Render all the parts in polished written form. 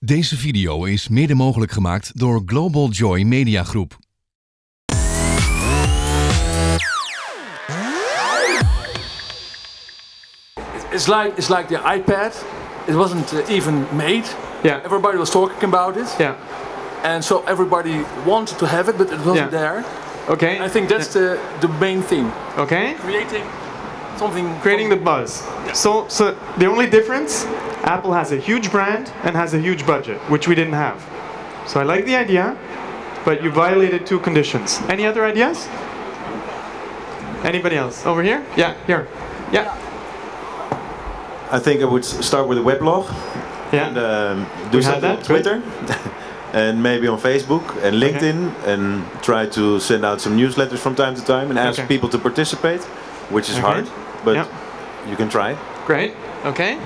Deze video is mede mogelijk gemaakt door Global Joy Media Groep. It's like the iPad. It wasn't even made. Yeah. Everybody was talking about it. Yeah. And so everybody wanted to have it, but it wasn't there. Okay. I think that's the main thing. Okay. Creating something. Creating the buzz. Yeah. So the only difference, Apple has a huge brand and has a huge budget, which we didn't have. So I like the idea, but you violated two conditions. Any other ideas? Anybody else? Over here? Yeah, here. Yeah. I think I would start with a weblog. Yeah. And do something on Twitter. And maybe on Facebook and LinkedIn, and try to send out some newsletters from time to time and ask people to participate, which is hard, but you can try. Great. Okay.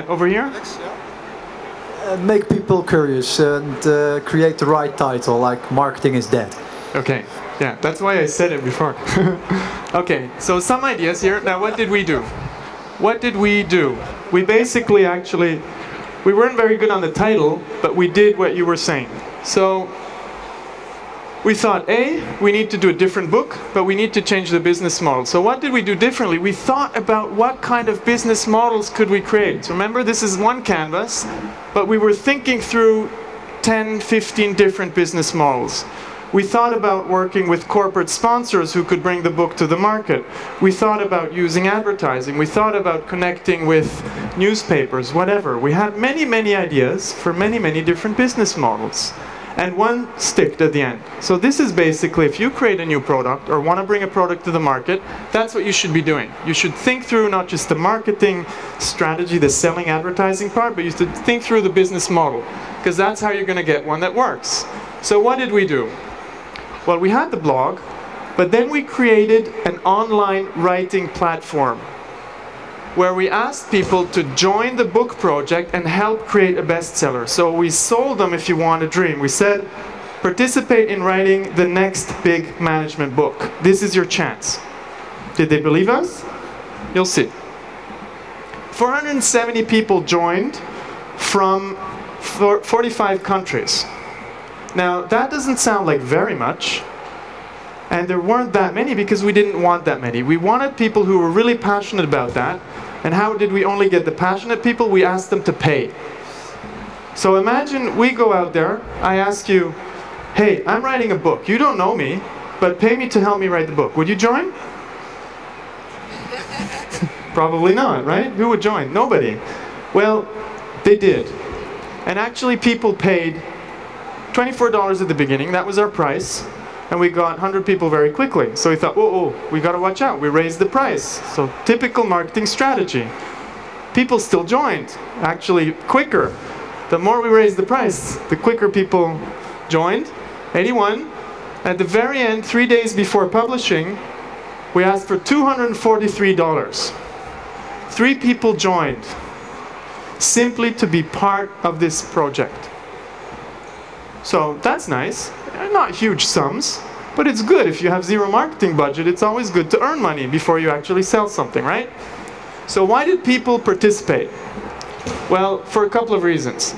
Over here. Make people curious and create the right title, like Marketing is Dead. Okay. Yeah, that's why I said it before. Okay, so some ideas here. Now, what did we do? What did we do? We basically we weren't very good on the title, but we did what you were saying. So we thought, we need to do a different book, but we need to change the business model. So what did we do differently? We thought about what kind of business models could we create. So remember, this is one canvas, but we were thinking through 10, 15 different business models. We thought about working with corporate sponsors who could bring the book to the market. We thought about using advertising. We thought about connecting with newspapers, whatever. We had many, many ideas for many, many different business models. And one sticked at the end. So this is basically, if you create a new product or want to bring a product to the market, that's what you should be doing. You should think through not just the marketing strategy, the selling, advertising part, but you should think through the business model, because that's how you're going to get one that works. So what did we do? Well, we had the blog, but then we created an online writing platform where we asked people to join the book project and help create a bestseller. So we sold them If You Want a Dream. We said, participate in writing the next big management book. This is your chance. Did they believe us? You'll see. 470 people joined from 45 countries. Now, that doesn't sound like very much, and there weren't that many because we didn't want that many. We wanted people who were really passionate about that, and how did we only get the passionate people? We asked them to pay. So imagine we go out there, I ask you, hey, I'm writing a book. You don't know me, but pay me to help me write the book. Would you join? Probably not, right? Who would join? Nobody. Well, they did. And actually people paid $24 at the beginning, that was our price, and we got 100 people very quickly. So we thought, we got to watch out, we raised the price. So typical marketing strategy. People still joined, actually quicker. The more we raised the price, the quicker people joined. 81. At the very end, 3 days before publishing, we asked for $243. 3 people joined, simply to be part of this project. So that's nice. Not huge sums, but it's good. If you have zero marketing budget, it's always good to earn money before you actually sell something, right? So why did people participate? Well, for a couple of reasons.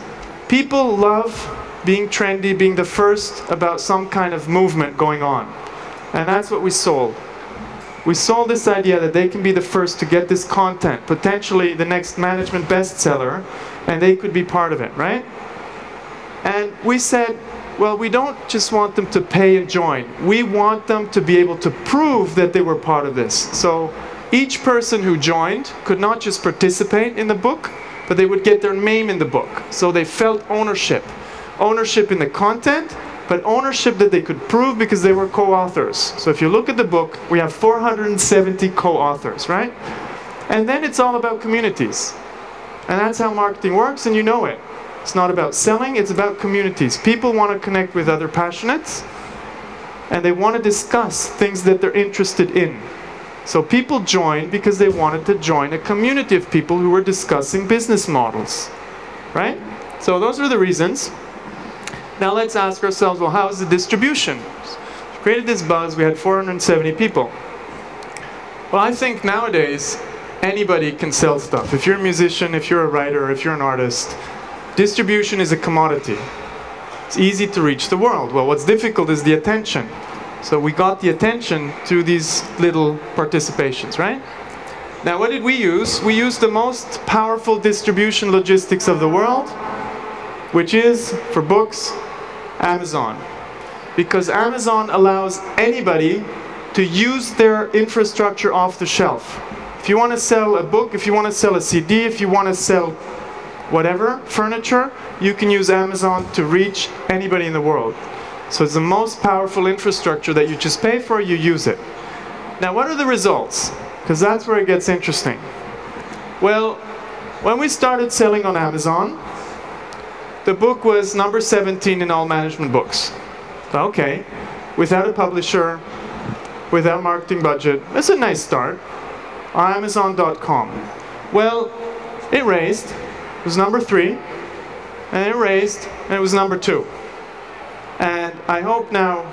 People love being trendy, being the first about some kind of movement going on. And that's what we sold. We sold this idea that they can be the first to get this content, potentially the next management bestseller, and they could be part of it, right? And we said, well, we don't just want them to pay and join. We want them to be able to prove that they were part of this. So each person who joined could not just participate in the book, but they would get their name in the book. So they felt ownership. Ownership in the content, but ownership that they could prove because they were co-authors. So if you look at the book, we have 470 co-authors, right? And then it's all about communities. And that's how marketing works, and you know it. It's not about selling, it's about communities. People want to connect with other passionates, and they want to discuss things that they're interested in. So people joined because they wanted to join a community of people who were discussing business models, right? So those are the reasons. Now let's ask ourselves, well, how is the distribution? We created this buzz, we had 470 people. Well, I think nowadays, anybody can sell stuff. If you're a musician, if you're a writer, if you're an artist, distribution is a commodity. It's easy to reach the world. Well, what's difficult is the attention. So we got the attention through these little participations, right? Now, what did we use? We used the most powerful distribution logistics of the world, which is, for books, Amazon. Because Amazon allows anybody to use their infrastructure off the shelf. If you want to sell a book, if you want to sell a CD, if you want to sell whatever, furniture, you can use Amazon to reach anybody in the world. So it's the most powerful infrastructure that you just pay for, you use it. Now, what are the results? Because that's where it gets interesting. Well, when we started selling on Amazon, the book was number 17 in all management books. Okay, without a publisher, without marketing budget, that's a nice start. On Amazon.com. Well, it raised. It was number 3, and it raised, and it was number 2. And I hope now,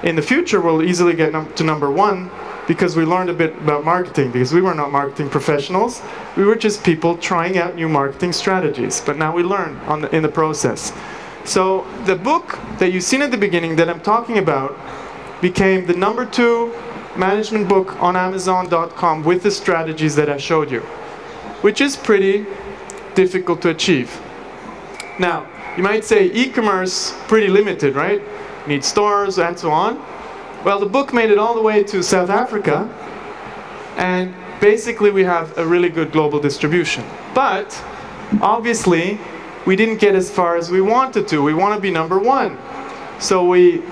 in the future, we'll easily get to number 1, because we learned a bit about marketing, because we were not marketing professionals. We were just people trying out new marketing strategies. But now we learn in the process. So the book that you've seen at the beginning that I'm talking about became the number 2 management book on Amazon.com with the strategies that I showed you, which is pretty difficult to achieve. Now, you might say e-commerce, pretty limited, right? You need stores and so on. Well, the book made it all the way to South Africa, and basically we have a really good global distribution. But, obviously, we didn't get as far as we wanted to. We want to be number 1. So we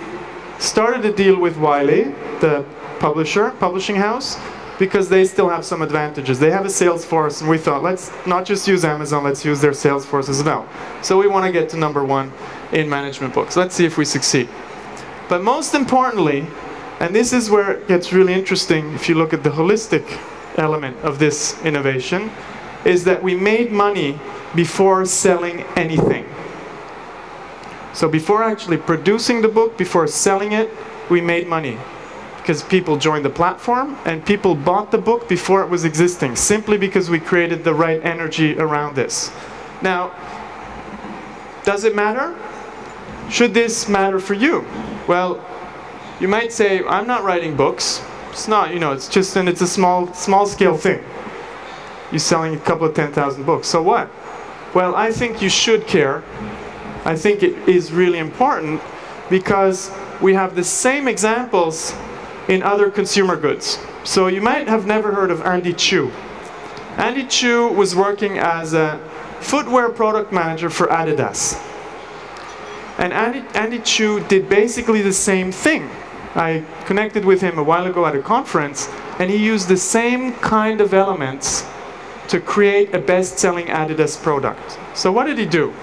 started a deal with Wiley, the publishing house, because they still have some advantages. They have a sales force, and we thought, let's not just use Amazon, let's use their sales force as well. So we want to get to number 1 in management books. Let's see if we succeed. But most importantly, and this is where it gets really interesting if you look at the holistic element of this innovation, is that we made money before selling anything. So before actually producing the book, before selling it, we made money. Because people joined the platform, and people bought the book before it was existing, simply because we created the right energy around this. Now, does it matter? Should this matter for you? Well, you might say, I'm not writing books. It's not, you know, it's just, and it's a small scale thing. You're selling a couple of 10,000 books, so what? Well, I think you should care. I think it is really important, because we have the same examples in other consumer goods. So you might have never heard of Andy Chu. Andy Chu was working as a footwear product manager for Adidas. And Andy Chu did basically the same thing. I connected with him a while ago at a conference, and he used the same kind of elements to create a best-selling Adidas product. So what did he do?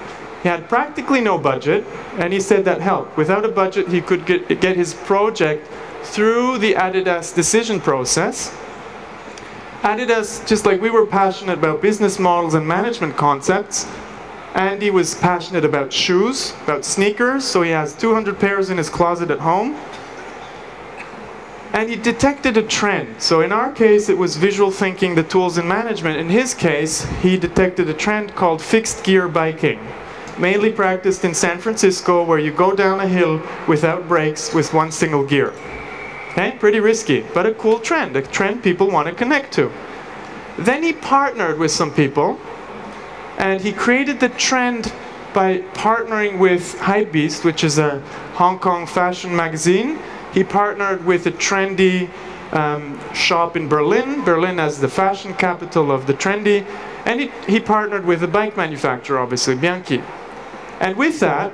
He had practically no budget, and he said that helped. Without a budget, he could get his project through the Adidas decision process. Adidas, just like we were passionate about business models and management concepts, Andy was passionate about shoes, about sneakers, so he has 200 pairs in his closet at home. And he detected a trend. So in our case, it was visual thinking, the tools in management. In his case, he detected a trend called fixed gear biking, mainly practiced in San Francisco, where you go down a hill without brakes with one single gear. Okay, pretty risky, but a cool trend, a trend people want to connect to. Then he partnered with some people, and he created the trend by partnering with Hypebeast, which is a Hong Kong fashion magazine. He partnered with a trendy shop in Berlin, Berlin as the fashion capital of the trendy, and he partnered with a bike manufacturer, obviously, Bianchi. And with that,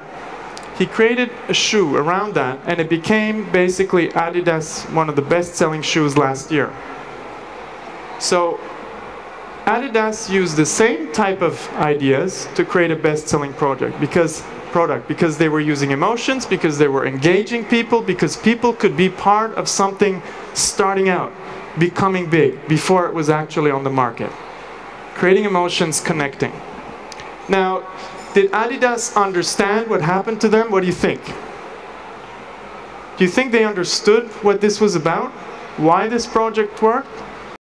he created a shoe around that, and it became basically Adidas, one of the best-selling shoes last year. So Adidas used the same type of ideas to create a best-selling product because they were using emotions, because they were engaging people, because people could be part of something starting out, becoming big, before it was actually on the market. Creating emotions, connecting. Now, did Adidas understand what happened to them? What do you think? Do you think they understood what this was about? Why this project worked?